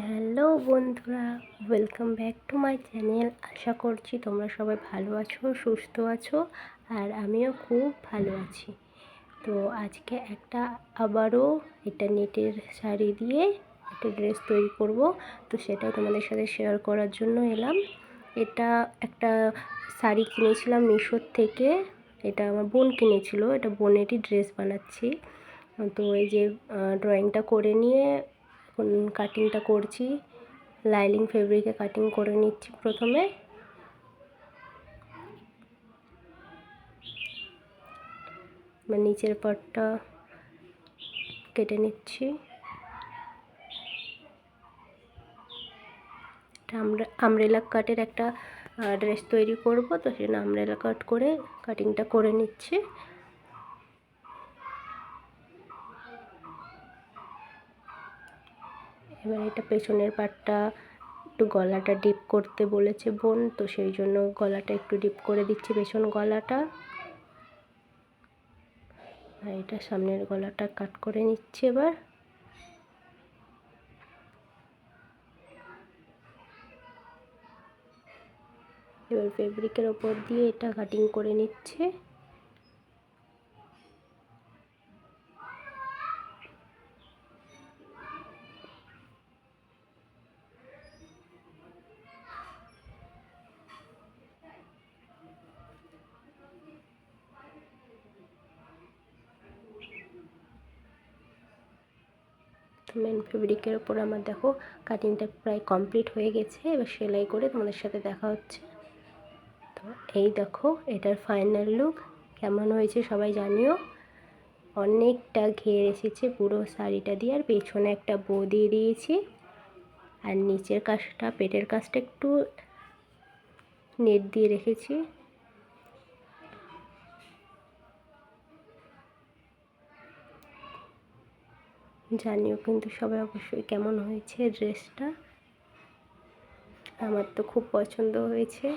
Hello বন্ধুরা, welcome back to my channel. আশা করছি তোমরা সবাই ভালো আছো, সুস্থ আছো, আর আমিও খুব ভালো আছি। তো আজকে আবারও এটা নেটের শাড়ি দিয়ে একটা ড্রেস তৈরি করব। তো সেটাই তোমাদের সাথে শেয়ার করার জন্য এলাম। এটা একটা শাড়ি কিনেছিলাম মিশোর থেকে। এটা আমার বোন কিনেছিল, এটা বোনেরই ড্রেস বানাচ্ছি। তো এই যে ড্রয়িংটা করে নিয়ে এখন কাটিংটা করছি। লাইলিং ফেব্রিকে কাটিং করে নিচ্ছি প্রথমে। নিচের পার্টটা কেটে নিচ্ছি। আমব্রেলা কাটের একটা ড্রেস তৈরি করব, তো সেজন্য আমব্রেলা কাট করে কাটিংটা করে নিচ্ছি। এবার এটা পেছনের পার্টটা একটু গলাটা ডিপ করতে বলেছে বোন, তো সেই জন্য গলাটা একটু ডিপ করে দিচ্ছি, পেছন গলাটা। আর এটা সামনের গলাটা কাট করে নিচ্ছি। এবার ফেব্রিকের ওপর দিয়ে এটা কাটিং করে নিচ্ছে। মেন ফেব্রিকের ওপর আমার দেখো কাটিংটা প্রায় কমপ্লিট হয়ে গেছে। এবার সেলাই করে তোমাদের সাথে দেখা হচ্ছে। তো এই দেখো এটার ফাইনাল লুক কেমন হয়েছে সবাই জানিও। অনেকটা ঘের এসেছে পুরো শাড়িটা দিয়ে, আর পেছনে একটা বো দিয়ে দিয়েছি। আর নিচের কাজটা, পেটের কাজটা একটু নেট দিয়ে রেখেছি। জানিও কিন্তু সবাই অবশ্যই কেমন হয়েছে ড্রেসটা। আমার তো খুব পছন্দ হয়েছে।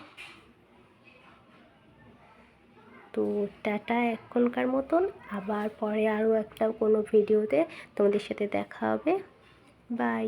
তো টাটা এখনকার মতন, আবার পরে আরও একটা কোনো ভিডিওতে তোমাদের সাথে দেখা হবে। বাই।